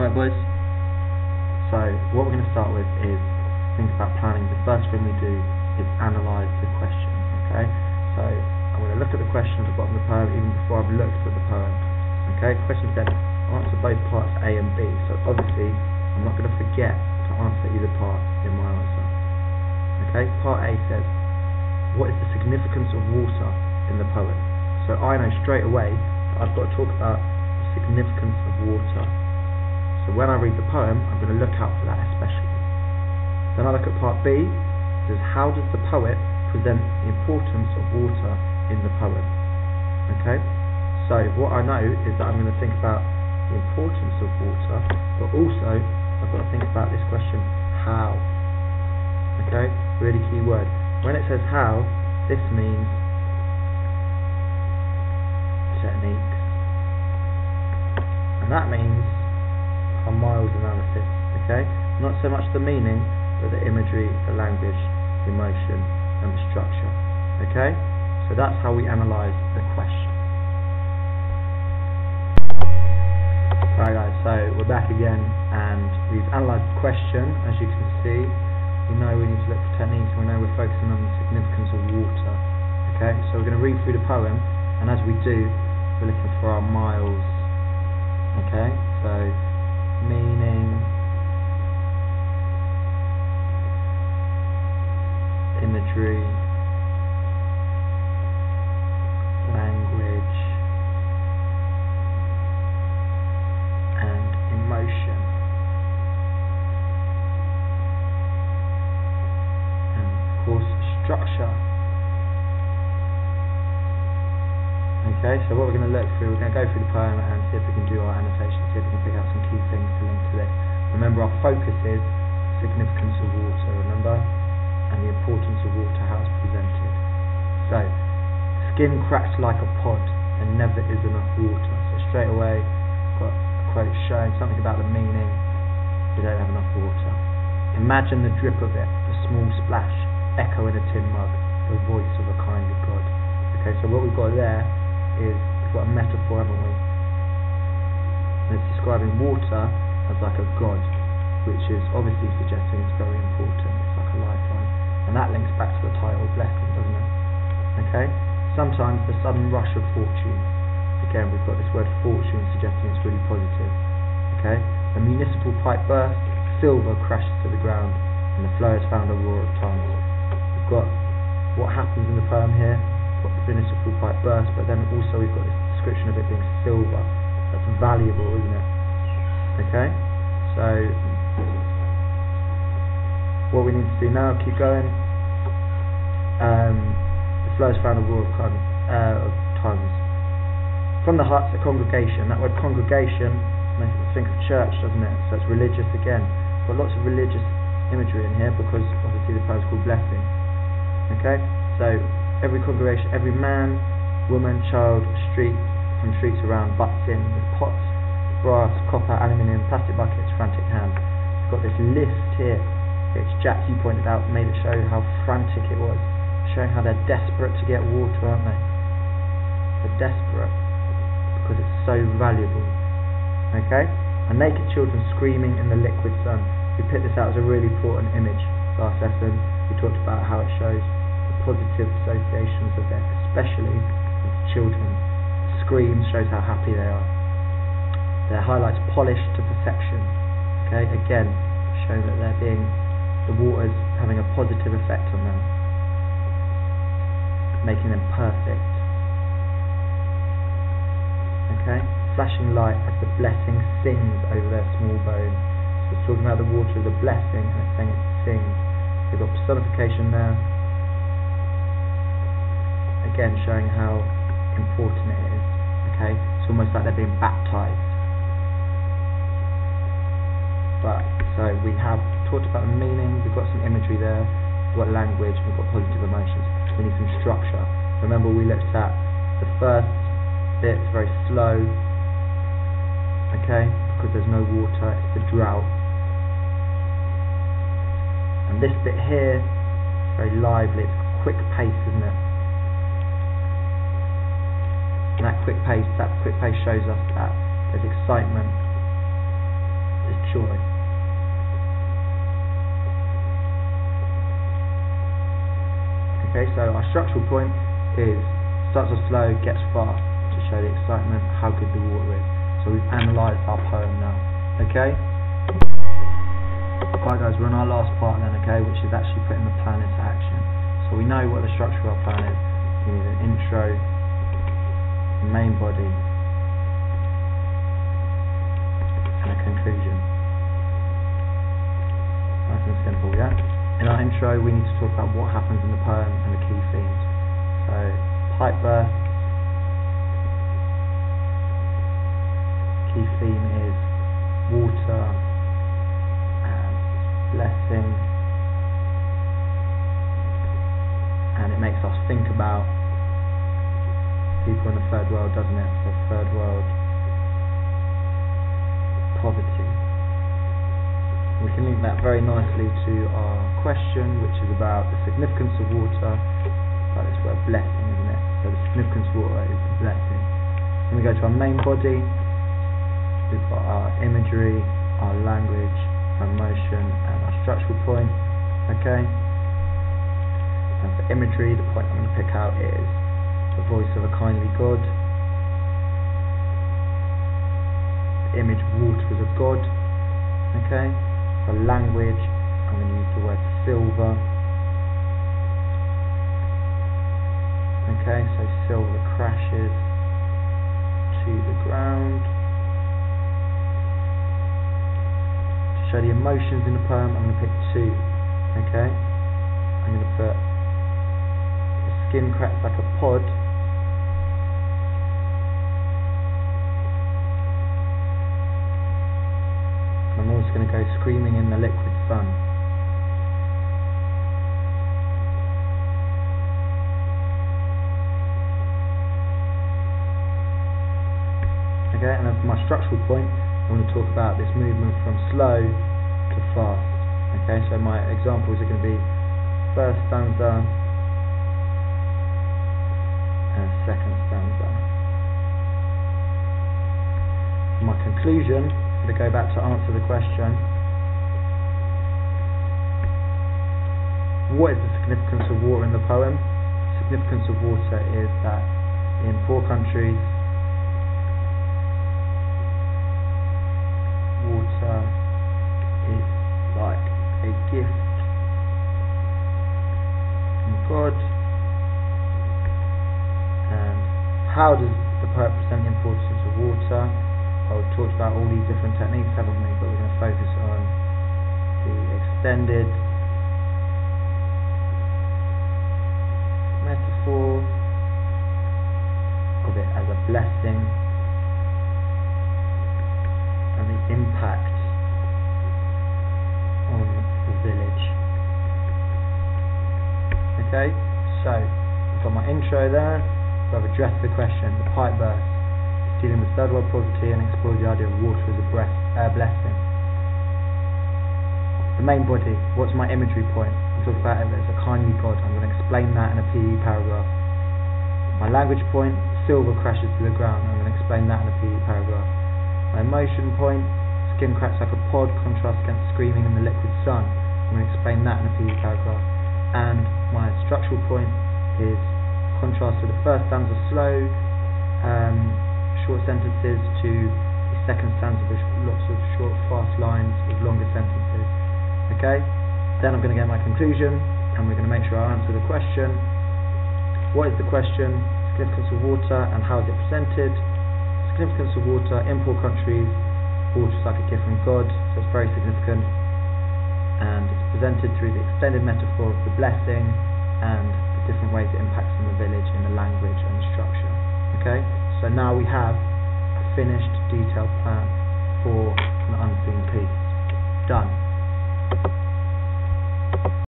Alright boys, so what we're going to start with is think about planning. The first thing we do is analyse the question, okay? So I'm going to look at the question at the bottom of the poem even before I've looked at the poem. Okay, question said, answer both parts A and B. So obviously I'm not going to forget to answer either part in my answer. Okay, part A says, what is the significance of water in the poem? So I know straight away that I've got to talk about the significance of water. So when I read the poem, I'm going to look out for that especially. Then I look at part B, it says, how does the poet present the importance of water in the poem? Okay, so what I know is that I'm going to think about the importance of water, but also I've got to think about this question, how? Okay, really key word. When it says how, this means techniques, and that means our miles analysis. Okay, not so much the meaning, but the imagery, the language, the emotion, and the structure. Okay, so that's how we analyse the question. Alright guys, so we're back again, and we've analysed the question. As you can see, we know we need to look for techniques, and we know we're focusing on the significance of water. Okay, so we're going to read through the poem, and as we do, we're looking for our miles. Okay, so meaning, imagery, language, and emotion, and of course structure. Okay, so what we're going to look through, we're going to go through the poem and see if we can do our annotation, see if we can pick out some key things to link to this. Remember, our focus is the significance of water, remember, and the importance of water, how it's presented. So, skin cracks like a pod, and never is enough water. So straight away, got a quote showing something about the meaning, we don't have enough water. Imagine the drip of it, a small splash, echo in a tin mug, the voice of a kindly God. Okay, so what we've got there is, we've got a metaphor, haven't we? And it's describing water as like a god, which is obviously suggesting it's very important, it's like a lifeline. And that links back to the title, blessing, doesn't it? Okay? Sometimes the sudden rush of fortune. Again, we've got this word fortune suggesting it's really positive. Okay? The municipal pipe burst, silver crashes to the ground, and the flow has found a roar of tongues. We've got what happens in the poem here. Got the municipal pipe burst, but then also we've got this description of it being silver. That's valuable, isn't it? Okay, so what we need to do now, keep going. The flow has found a roar of tongues. From the huts, a congregation. That word congregation makes us think of church, doesn't it? So it's religious again. Got lots of religious imagery in here because obviously the poem is called Blessing. Okay, so every congregation, every man, woman, child, from streets around butts in with pots, brass, copper, aluminium, plastic buckets, frantic hands. We've got this list here, which Jack, you pointed out, made it show how frantic it was, showing how they're desperate to get water, aren't they? They're desperate because it's so valuable. Okay? And naked children screaming in the liquid sun. We picked this out as a really important image last lesson. We talked about how it shows positive associations of it, especially with children. Screams shows how happy they are. Their highlights polished to perfection. Okay, again, showing that the water's having a positive effect on them, making them perfect. Okay, flashing light as the blessing sings over their small bone. So it's talking about the water as a blessing, and it's saying it sings. We've got personification there. Again, showing how important it is. Okay, it's almost like they're being baptized. But so we have talked about the meaning. We've got some imagery there. We've got language. We've got positive emotions. We need some structure. Remember, we looked at the first bit. It's very slow. Okay, because there's no water. It's the drought. And this bit here, very lively. It's quick pace, isn't it? And that quick pace shows us that there's excitement, is joy. Okay, so our structural point is starts off slow, gets fast, to show the excitement, how good the water is. So we've analysed our poem now. Okay? Right guys, we're on our last part then, okay, which is actually putting the plan into action. So we know what the structure of our plan is. We need an intro, a main body, and a conclusion. Nice and simple, yeah? In our intro, we need to talk about what happens in the poem and the key themes. So, pipe burst. Key theme is water and blessing. And it makes us think about people in the third world, doesn't it? So, third world poverty. We can link that very nicely to our question, which is about the significance of water. Like this word blessing, isn't it? So the significance of water is the blessing. When we go to our main body, we've got our imagery, our language, our emotion, and our structural point. Okay? And for imagery, the point I'm going to pick out is the voice of a kindly God. The image water as a god. Okay? For language, I'm going to use the word silver. Okay, so silver crashes to the ground. To show the emotions in the poem, I'm going to pick two. Okay, I'm going to put the skin cracks like a pod. I'm also going to go screaming in the liquid sun. Okay, and then for my structural point, I want to talk about this movement from slow to fast. Okay, so my examples are going to be first stanza and second stanza. For my conclusion, to go back to answer the question, what is the significance of water in the poem? The significance of water is that in poor countries, water is like a gift from God. And how does the poet present the importance of water? Well, we've talked about all these different techniques, haven't we? But we're going to focus on the extended metaphor of it as a blessing and the impact on the village. Okay, so I've got my intro there, so I've addressed the question, the pipe burst. Dealing with third world poverty and explore the idea of water as a blessing. The main body, what's my imagery point? I'm talking about it as a kindly God. I'm going to explain that in a PE paragraph. My language point, silver crashes to the ground. I'm going to explain that in a PE paragraph. My emotion point, skin cracks like a pod, contrast against screaming in the liquid sun. I'm going to explain that in a PE paragraph. And my structural point is contrast to the first stanza slow, short sentences to the second stanza with lots of short, fast lines with longer sentences. Okay? Then I'm going to get my conclusion, and we're going to make sure I answer the question. What is the question? Significance of water, and how is it presented? Significance of water in poor countries. Water is like a gift from God, so it's very significant. And it's presented through the extended metaphor of the blessing and the different ways it impacts on the village in the language and the structure. Okay? So now we have a finished, detailed plan for an unseen piece. Done.